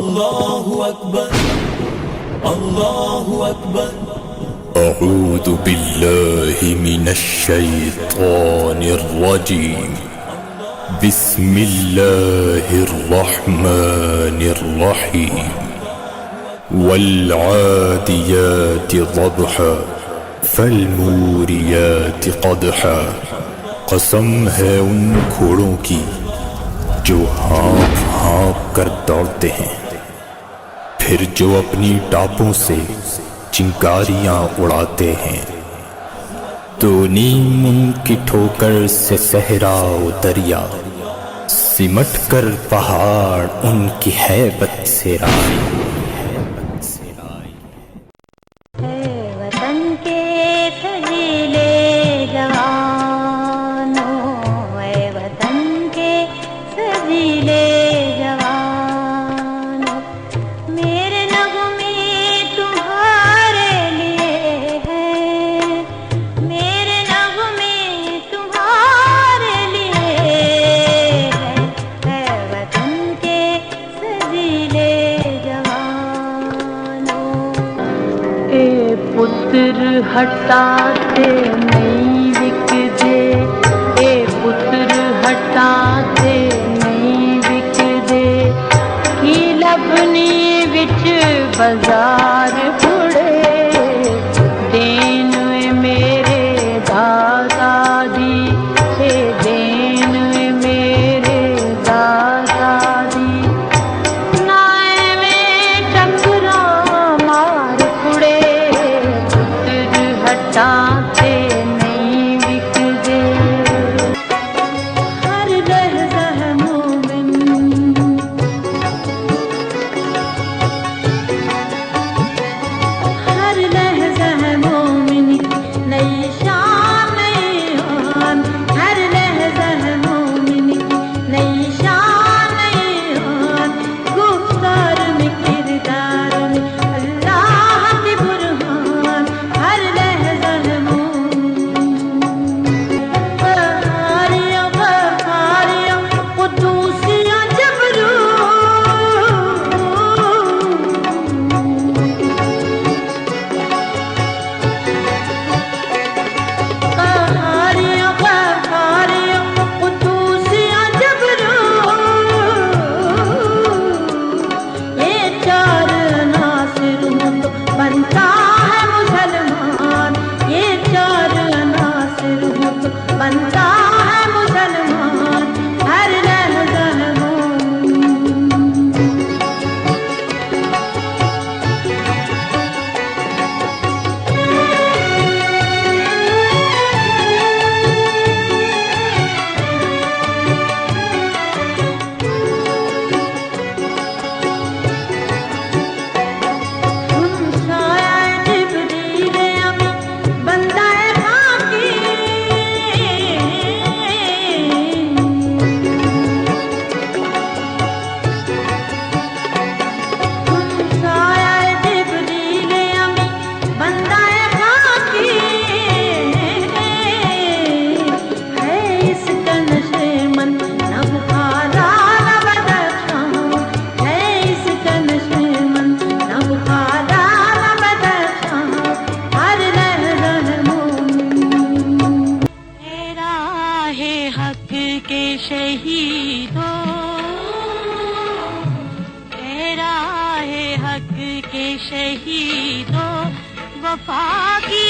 अल्लाहु अकबर, अल्लाहु अकबर। अऊज़ु बिल्लाहि मिनश शैतानिर रजीम। बिस्मिल्लाहिर रहमानिर रहीम। वल आदियाति ज़बहा फल्मूरियाति क़दहा। कसम है उन घोड़ों की जो हाँफ हाँफ कर दौड़ते हैं, फिर जो अपनी टापों से चिंगारियां उड़ाते हैं। तो नीम उनकी ठोकर से सहरा दरिया, सिमट कर पहाड़ उनकी हैबत से राई। पुत्र हटाते नहीं विकदे, ए पुत्र हटाते नहीं विकदे। की लबनी विच बाजार बुड़े, देन मेरे दादा दी, ए देन मेरे दादा दी। नाए में टकरा मार कुड़े, हटाते नहीं विकदे। हर लहज़ा है मोमिन, हर लहज़ा है मोमिन नई शान नई आन। हर लहज़ा है मोमिन नई शान नई आन। गुफ्तार में किरदार में अल्लाह की बुरहान। हर बनता है मुसलमान। हर लहज़ा है शहीदों, तेरा है हक के शहीदों। वफा की